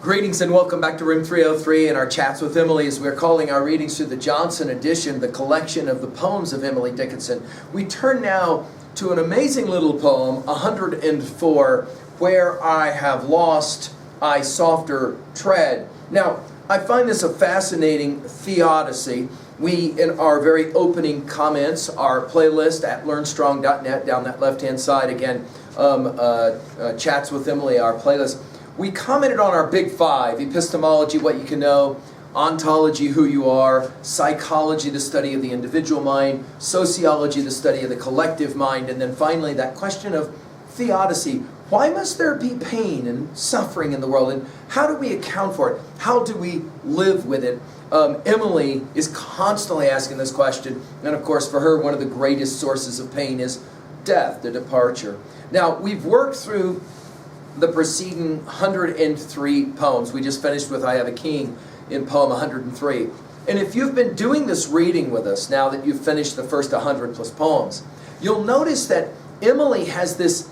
Greetings and welcome back to Room 303 and our chats with Emily as we're calling our readings through the Johnson edition, the collection of the poems of Emily Dickinson. We turn now to an amazing little poem, 104, Where I Have Lost, I Softer Tread. Now, I find this a fascinating theodicy. We, in our very opening comments, our playlist at learnstrong.net, down that left-hand side, again, Chats with Emily, our playlist, we commented on our big five: epistemology, what you can know; ontology, who you are; psychology, the study of the individual mind; sociology, the study of the collective mind; and then finally that question of theodicy. Why must there be pain and suffering in the world, and how do we account for it? How do we live with it? Emily is constantly asking this question, and of course for her one of the greatest sources of pain is death, the departure. Now, we've worked through the preceding 103 poems. We just finished with I Have a King in poem 103. And if you've been doing this reading with us, now that you've finished the first 100 plus poems, you'll notice that Emily has this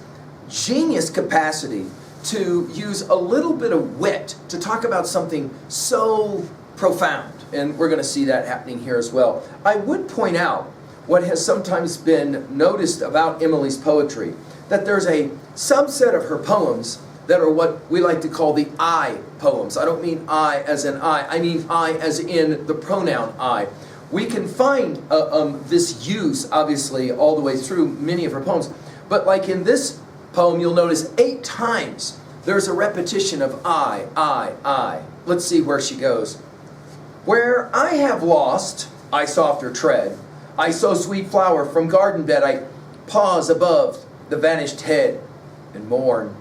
genius capacity to use a little bit of wit to talk about something so profound. And we're going to see that happening here as well. I would point out what has sometimes been noticed about Emily's poetry, that there's a subset of her poems that are what we like to call the I poems. I don't mean I as in I mean I as in the pronoun I. We can find this use, obviously, all the way through many of her poems. But like in this poem, you'll notice 8 times there's a repetition of I. Let's see where she goes. Where I have lost, I softer tread. I sow sweet flower from garden bed. I pause above the vanished head and mourn.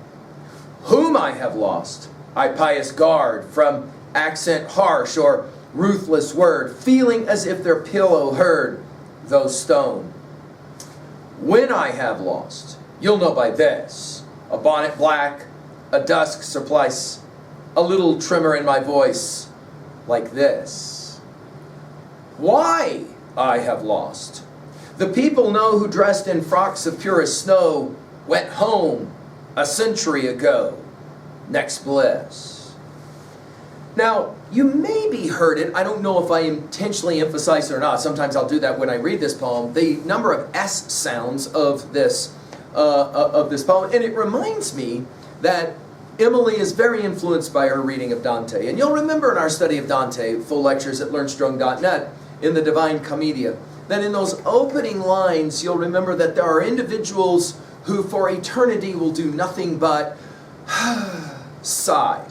Whom I have lost, I pious guard from accent harsh or ruthless word, feeling as if their pillow heard, though stone. When I have lost, you'll know by this: a bonnet black, a dusk surplice, a little tremor in my voice, like this. Why I have lost? The people know who dressed in frocks of purest snow went home a century ago. Next bliss. Now, you maybe heard it. I don't know if I intentionally emphasize it or not. Sometimes I'll do that when I read this poem. The number of S sounds of this poem. And it reminds me that Emily is very influenced by her reading of Dante. And you'll remember in our study of Dante, full lectures at learnstrong.net, in the Divine Commedia, that in those opening lines, you'll remember that there are individuals who for eternity will do nothing but sigh.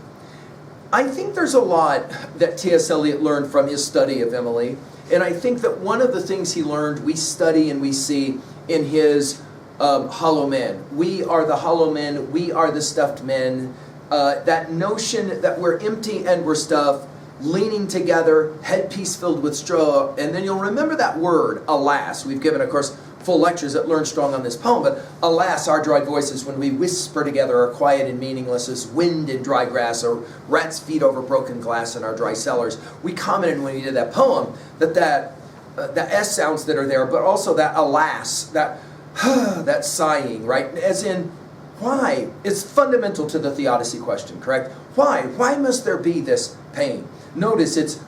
I think there's a lot that T.S. Eliot learned from his study of Emily, and I think that one of the things he learned, we study and we see in his hollow men. We are the hollow men, we are the stuffed men. That notion that we're empty and we're stuffed, leaning together, headpiece filled with straw. And then you'll remember that word, alas. We've given, of course, full lectures at Learn Strong on this poem, but alas, our dry voices when we whisper together are quiet and meaningless as wind in dry grass or rat's feet over broken glass in our dry cellars. We commented when we did that poem that the S sounds that are there, but also that alas, that that sighing, right? As in, why? It's fundamental to the theodicy question, correct? Why? Why must there be this pain? Notice it's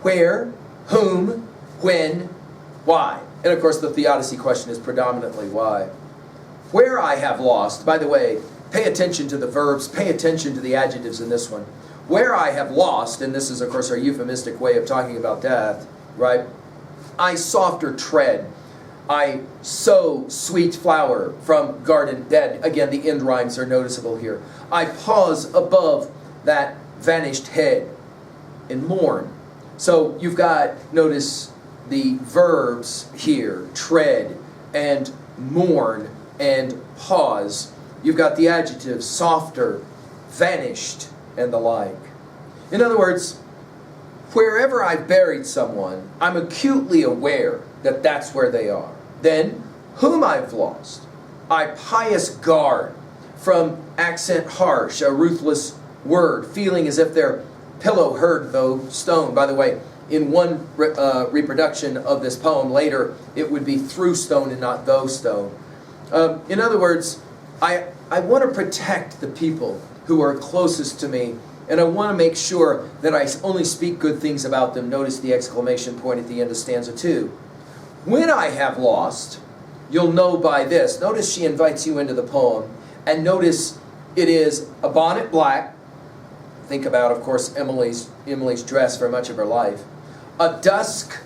where, whom, when, why. And of course the theodicy question is predominantly why. Where I have lost, by the way, pay attention to the verbs, pay attention to the adjectives in this one. Where I have lost, and this is of course our euphemistic way of talking about death, right? I softer tread. I sow sweet flower from garden bed. Again, the end rhymes are noticeable here. I pause above that vanished head and mourn. So you've got, notice the verbs here, tread and mourn and pause. You've got the adjectives, softer, vanished, and the like. In other words, wherever I've buried someone, I'm acutely aware that that's where they are. Then, whom I've lost, I pious guard from accent harsh, a ruthless word, feeling as if their pillow heard though stone. By the way, in one reproduction of this poem later, it would be through stone and not though stone. In other words, I want to protect the people who are closest to me and I want to make sure that I only speak good things about them. Notice the exclamation point at the end of stanza 2. When I have lost, you'll know by this. Notice she invites you into the poem, and notice it is a bonnet black. Think about, of course, Emily's dress for much of her life. A dusk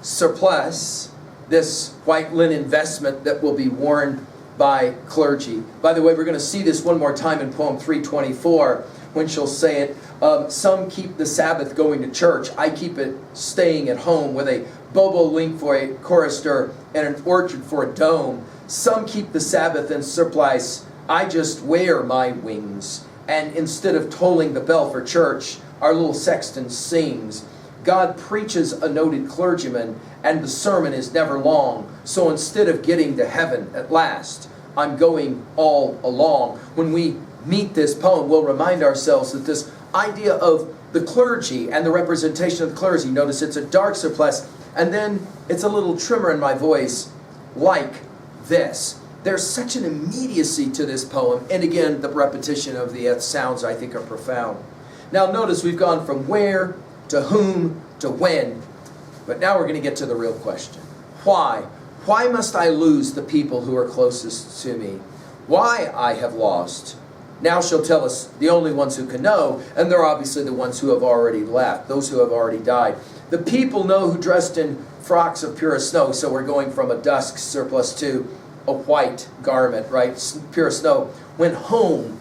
surplice, this white linen vestment that will be worn by clergy. By the way, we're going to see this one more time in poem 324 when she'll say it. Some keep the Sabbath going to church. I keep it staying at home with a bobolink for a chorister and an orchard for a dome. Some keep the Sabbath in surplice. I just wear my wings. And instead of tolling the bell for church, our little sexton sings. God preaches a noted clergyman, and the sermon is never long. So instead of getting to heaven at last, I'm going all along. When we meet this poem, we'll remind ourselves that this idea of the clergy and the representation of the clergy, notice it's a dark surplice, and then it's a little trimmer in my voice, like this. There's such an immediacy to this poem, and again, the repetition of the sounds I think are profound. Now notice we've gone from where to whom to when, but now we're going to get to the real question. Why? Why must I lose the people who are closest to me? Why I have lost? Now she'll tell us the only ones who can know, and they're obviously the ones who have already left, those who have already died. The people know who dressed in frocks of purest snow, so we're going from a dusk surplice to a white garment, right? Pure snow. Went home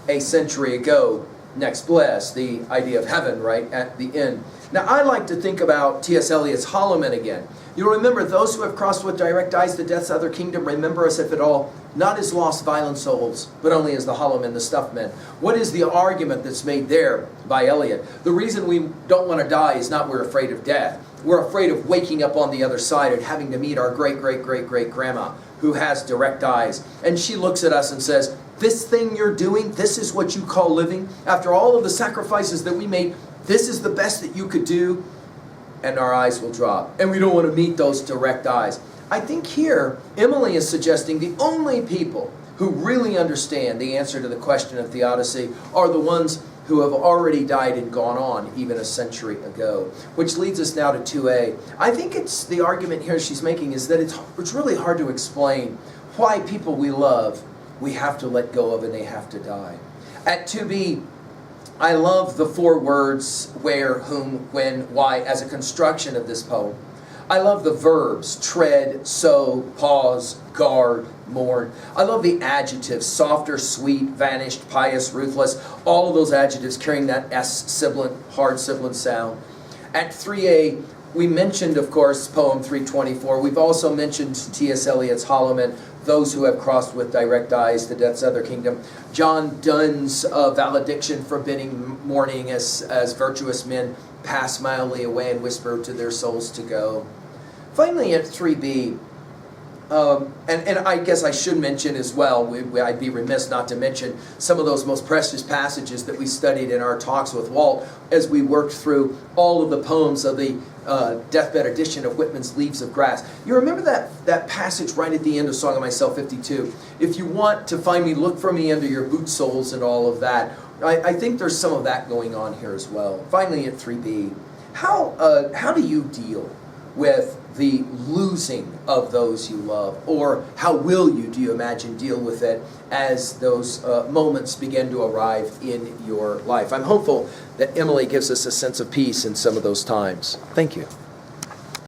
a century ago. Next bless, the idea of heaven, right, at the end. Now, I like to think about T.S. Eliot's Hollow Men again. You'll remember those who have crossed with direct eyes to death's other kingdom, remember us if at all, not as lost violent souls, but only as the hollow men, the stuffed men. What is the argument that's made there by Eliot? The reason we don't want to die is not we're afraid of death. We're afraid of waking up on the other side and having to meet our great-great-great-great-grandma who has direct eyes. And she looks at us and says, this thing you're doing, this is what you call living? After all of the sacrifices that we made, this is the best that you could do? And our eyes will drop. And we don't want to meet those direct eyes. I think here, Emily is suggesting the only people who really understand the answer to the question of theodicy are the ones who have already died and gone on even a century ago. Which leads us now to 2a. I think it's the argument here she's making is that it's really hard to explain why people we love we have to let go of and they have to die. At 2b, I love the 4 words where, whom, when, why as a construction of this poem. I love the verbs tread, sow, pause, guard, mourn. I love the adjectives softer, sweet, vanished, pious, ruthless. All of those adjectives carrying that S sibilant, hard sibilant sound. At 3a, we mentioned, of course, poem 324. We've also mentioned T.S. Eliot's Hollow Men, those who have crossed with direct eyes to death's other kingdom. John Donne's valediction forbidding mourning as virtuous men pass mildly away and whisper to their souls to go. Finally, at 3b, and I guess I should mention as well, I'd be remiss not to mention some of those most precious passages that we studied in our talks with Walt as we worked through all of the poems of the deathbed edition of Whitman's Leaves of Grass. You remember that passage right at the end of Song of Myself 52? If you want to find me, look for me under your boot soles and all of that. I think there's some of that going on here as well. Finally, at 3b, how do you deal with the losing of those you love? Or how will you, do you imagine, deal with it as those moments begin to arrive in your life? I'm hopeful that Emily gives us a sense of peace in some of those times. Thank you.